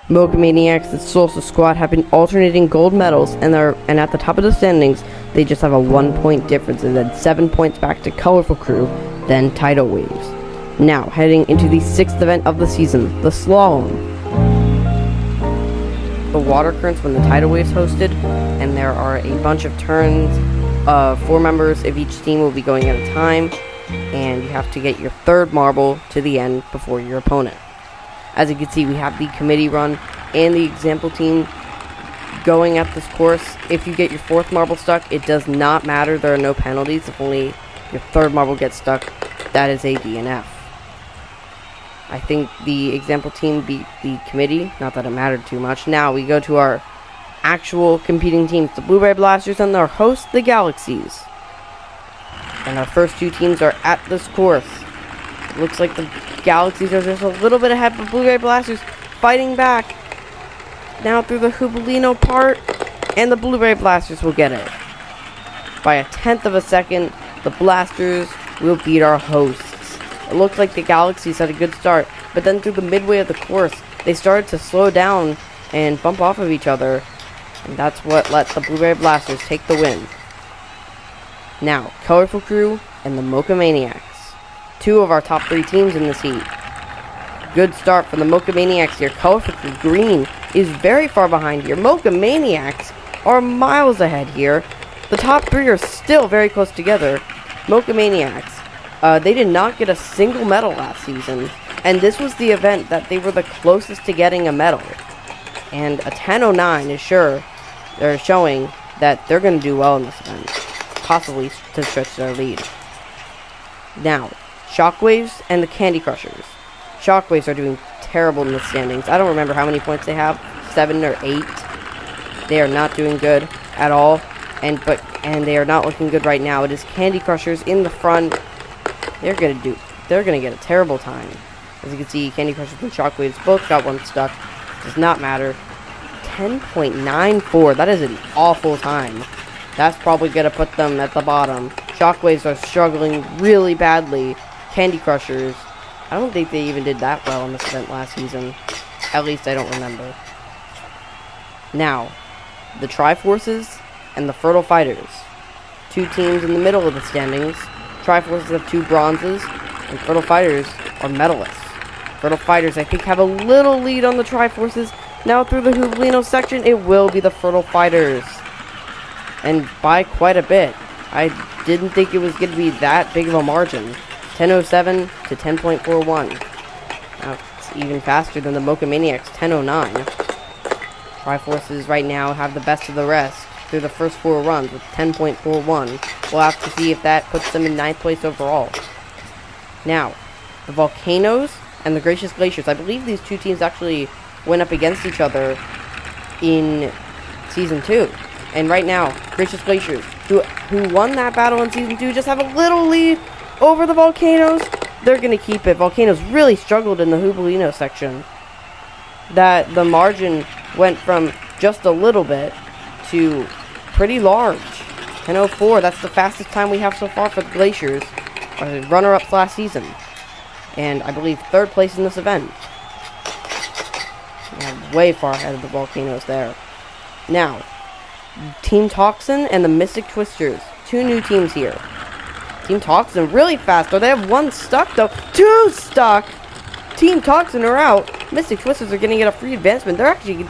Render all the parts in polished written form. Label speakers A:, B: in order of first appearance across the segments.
A: Mocha Maniacs and Solstice squad have been alternating gold medals, and at the top of the standings, they just have a 1-point difference, and then 7 points back to Colorful Crew, then Tidal Waves. Now, heading into the 6th event of the season, the Slalom. The water currents when the Tidal Waves hosted, and there are a bunch of turns. 4 members of each team will be going at a time, and you have to get your 3rd marble to the end before your opponent. As you can see, we have the committee run and the example team going at this course. If you get your 4th marble stuck, it does not matter. There are no penalties. If only your 3rd marble gets stuck, that is a DNF. I think the example team beat the committee. Not that it mattered too much. Now we go to our actual competing teams, the Blueberry Blasters and their host, the Galaxies. And our first 2 teams are at this course. Looks like the Galaxies are just a little bit ahead, but Blueberry Blasters fighting back. Now through the Villano part, and the Blueberry Blasters will get it. By a 1/10 of a second, the Blasters will beat our hosts. It looked like the Galaxies had a good start, but then through the midway of the course, they started to slow down and bump off of each other, and that's what let the Blueberry Blasters take the win. Now, Colorful Crew and the Mocha Maniacs. 2 of our top 3 teams in this heat. Good start from the Mocha Maniacs here. Colorful Crew Green is very far behind here. Mocha Maniacs are miles ahead here. The top 3 are still very close together. Mocha Maniacs, they did not get a single medal last season, and this was the event that they were the closest to getting a medal. And a 10:09 is they're showing that they're going to do well in this event, possibly to stretch their lead. Now, Shockwaves and the Candy Crushers. Shockwaves are doing terrible in the standings. I don't remember how many points they have, 7 or 8. They are not doing good at all, and they are not looking good right now. It is Candy Crushers in the front. They're gonna get a terrible time. As you can see, Candy Crushers and Shockwaves both got one stuck. Does not matter. 10.94. That is an awful time. That's probably gonna put them at the bottom. Shockwaves are struggling really badly. Candy Crushers, I don't think they even did that well in this event last season. At least I don't remember. Now, the Triforces and the Fertile Fighters. 2 teams in the middle of the standings. Triforces have 2 bronzes, and Fertile Fighters are medalists. Fertile Fighters, I think, have a little lead on the Triforces. Now through the Villano section, it will be the Fertile Fighters. And by quite a bit. I didn't think it was going to be that big of a margin. 10:07 to 10.41. Now, it's even faster than the Mocha Maniacs, 10:09. Triforces right now have the best of the rest through the first 4 runs with 10.41. We'll have to see if that puts them in 9th place overall. Now, the Volcanoes and the Gracious Glaciers. I believe these 2 teams actually went up against each other in Season 2. And right now, Gracious Glaciers, who won that battle in Season 2, just have a little lead over the Volcanoes. They're going to keep it. Volcanoes really struggled in the Villano section. That the margin went from just a little bit to pretty large. 10:04, that's the fastest time we have so far for the Glaciers. Runner-ups last season. And I believe 3rd place in this event. Yeah, way far ahead of the Volcanoes there. Now, Team Toxin and the Mystic Twisters. 2 new teams here. Team Toxin really fast. Oh, they have 1 stuck though. 2 stuck! Team Toxin are out. Mystic Twisters are going to get a free advancement. They're actually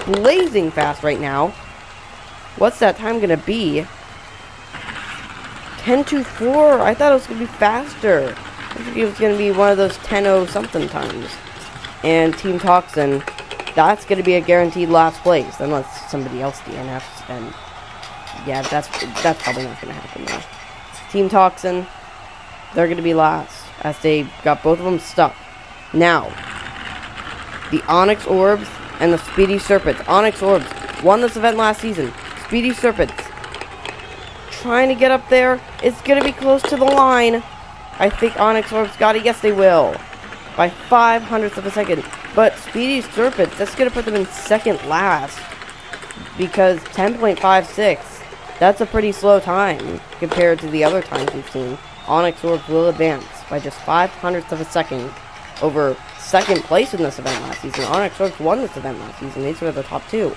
A: blazing fast right now. What's that time going to be? 10:24. I thought it was going to be faster. I think it was going to be one of those 10:0 something times. And Team Toxin, that's going to be a guaranteed last place, unless somebody else DNFs, and yeah, that's probably not going to happen though. Team Toxin, they're going to be last, as they got both of them stuck. Now, the Onyx Orbs and the Speedy Serpents. Onyx Orbs won this event last season. Speedy Serpents trying to get up there. It's going to be close to the line. I think Onyx Orbs got it. Yes, they will. By 0.05 of a second. But Speedy Serpents, that's going to put them in 2nd last. Because 10.56, that's a pretty slow time compared to the other times we've seen. Onyx Orbs will advance by just 0.05 of a second over second place in this event last season. Onyx Orbs won this event last season. These were the top two.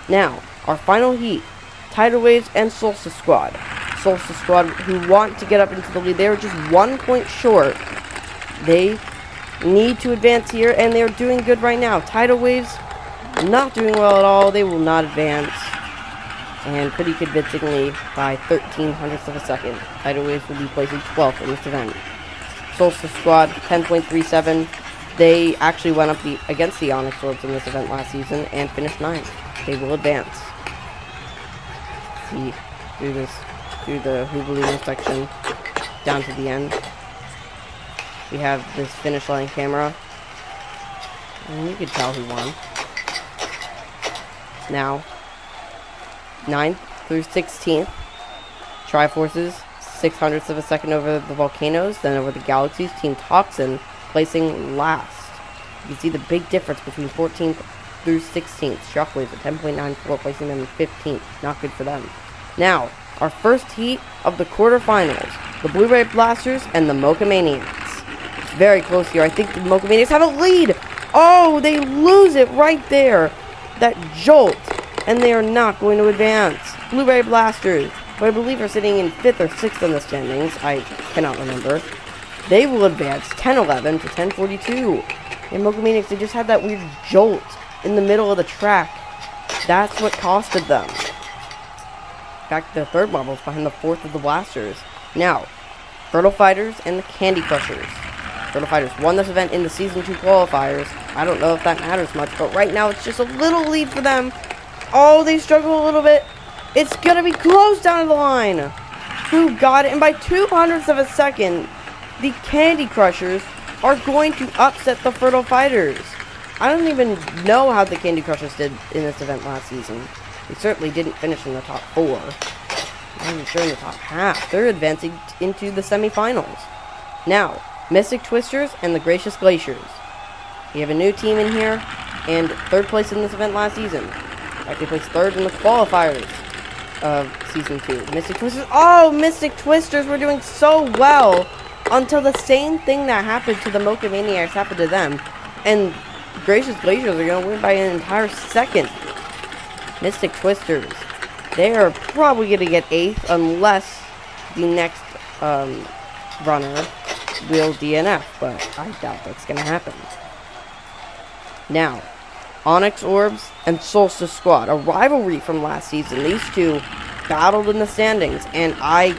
A: Now, our final heat. Tidal Waves and Solstice Squad. Solstice Squad, who want to get up into the lead. They are just 1 point short. They need to advance here, and they're doing good right now. Tidal Waves, not doing well at all. They will not advance. And pretty convincingly, by 1300ths of a second. Tidal Waves will be placing 12th in this event. Solstice Squad, 10.37. They actually went up against the Onyx Orbs in this event last season and finished 9th. They will advance. See, through the Villano section, down to the end. We have this finish line camera. And you can tell who won. Now, 9th through 16th. Triforces, 600ths of a second over the Volcanoes, then over the Galaxies. Team Toxin placing last. You can see the big difference between 14th through 16th. Shockwaves at 10.94, placing them in 15th. Not good for them. Now, our first heat of the quarterfinals. The Blue-Ray Blasters and the Mocha Maniacs. It's very close here. I think the Mocha Maniacs have a lead. Oh, they lose it right there. That jolt. And they are not going to advance. Blue-Ray Blasters, who I believe are sitting in 5th or 6th in the standings. I cannot remember. They will advance 10-11 to 10-42. And Mocha Maniacs, they just had that weird jolt in the middle of the track. That's what costed them. In fact, their third marble is behind the 4th of the Blasters. Now, Fertile Fighters and the Candy Crushers. Fertile Fighters won this event in the Season 2 qualifiers. I don't know if that matters much, but right now it's just a little lead for them. Oh, they struggle a little bit. It's going to be close down to the line. Who got it? And by 200ths of a second, the Candy Crushers are going to upset the Fertile Fighters. I don't even know how the Candy Crushers did in this event last season. They certainly didn't finish in the top 4. Not even sure in the top half. They're advancing into the semifinals. Now, Mystic Twisters and the Gracious Glaciers. We have a new team in here, and 3rd place in this event last season. In fact, they placed 3rd in the qualifiers of Season 2. Mystic Twisters. Oh, Mystic Twisters were doing so well until the same thing that happened to the Mocha Maniacs happened to them. And Gracious Glaciers are going to win by an entire second. Mystic Twisters. They are probably going to get 8th unless the next runner will DNF, but I doubt that's going to happen. Now, Onyx Orbs and Solstice Squad, a rivalry from last season. These two battled in the standings, and I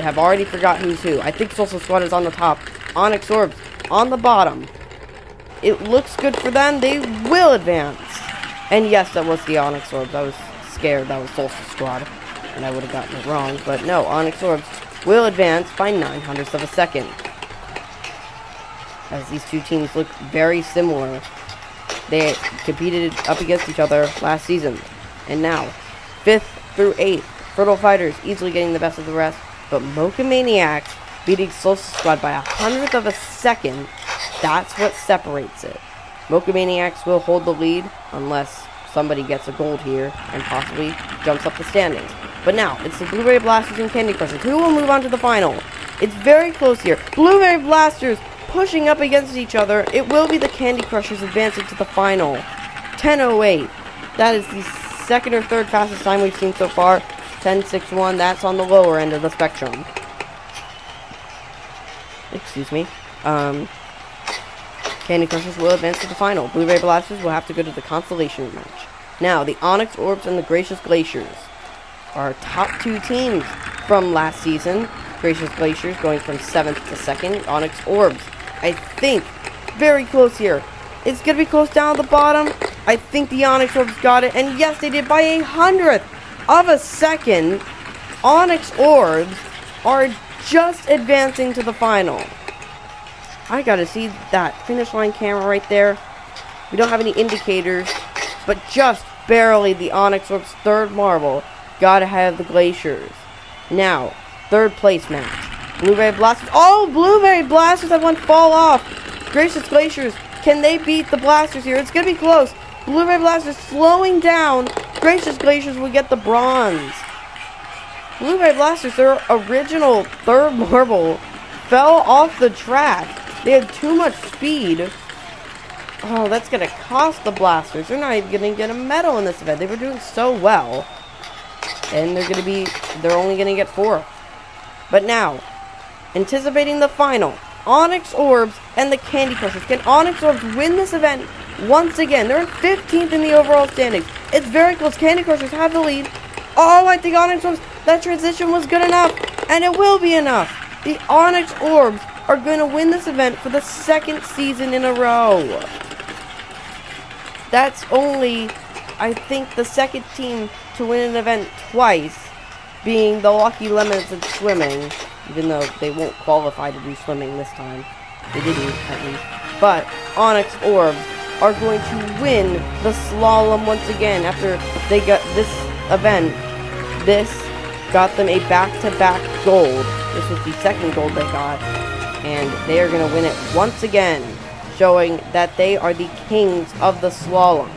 A: have already forgot who's who. I think Solstice Squad is on the top. Onyx Orbs on the bottom. It looks good for them. They will advance. And yes, that was the Onyx Orbs. I was scared that was Solstice Squad, and I would have gotten it wrong. But no, Onyx Orbs will advance by 900ths of a second. As these two teams look very similar. They competed up against each other last season. And now, 5th through 8th, Fertile Fighters easily getting the best of the rest. But Mocha Maniacs beating Solstice Squad by 100th of a second. That's what separates it. Mocha Maniacs will hold the lead unless somebody gets a gold here and possibly jumps up the standings. But now, it's the Blue-Ray Blasters and Candy Crushers who will move on to the final. It's very close here. Blue-Ray Blasters pushing up against each other. It will be the Candy Crushers advancing to the final. 10:08. That is the 2nd or 3rd fastest time we've seen so far. 10:61. That's on the lower end of the spectrum. Excuse me. Candy Crushers will advance to the final. Blue-Ray Blasters will have to go to the consolation match. Now, the Onyx Orbs and the Gracious Glaciers are top 2 teams from last season. Gracious Glaciers going from 7th to 2nd. Onyx Orbs, I think, very close here. It's going to be close down at the bottom. I think the Onyx Orbs got it. And yes, they did by 100th of a second. Onyx Orbs are just advancing to the final. I gotta see that finish line camera right there. We don't have any indicators, but just barely the Onyx Orbs' 3rd marble got ahead of the Glaciers. Now, 3rd place match. Blue-Ray Blasters. Oh, Blue-Ray Blasters had one fall off. Gracious Glaciers, can they beat the Blasters here? It's gonna be close. Blue-Ray Blasters slowing down. Gracious Glaciers will get the bronze. Blue-Ray Blasters, their original 3rd marble fell off the track. They had too much speed. Oh, that's going to cost the Blasters. They're not even going to get a medal in this event. They were doing so well. And they're only going to get 4. But now, anticipating the final, Onyx Orbs and the Candy Crushers. Can Onyx Orbs win this event once again? They're in 15th in the overall standings. It's very close. Candy Crushers have the lead. Oh, I think Onyx Orbs, that transition was good enough. And it will be enough. The Onyx Orbs are going to win this event for the 2nd season in a row. That's only, I think, the 2nd team to win an event twice, being the Lucky Lemons in swimming, even though they won't qualify to do swimming this time. They didn't, at least. But Onyx Orbs are going to win the slalom once again after they got this event. This got them a back-to-back gold. This was the 2nd gold they got. And they are going to win it once again, showing that they are the kings of the slalom.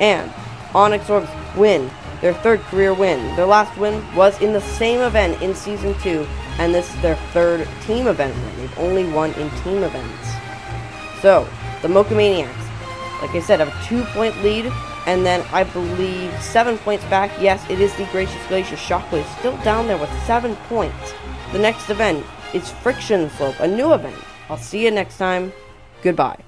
A: And Onyx Orbs win their 3rd career win. Their last win was in the same event in Season 2, and this is their 3rd team event win. They've only won in team events. So, the Mocha Maniacs, like I said, have a 2-point lead, and then I believe 7 points back. Yes, it is the Gracious Glacier Shockwave, still down there with 7 points. The next event is Friction Slope, a new event. I'll see you next time. Goodbye.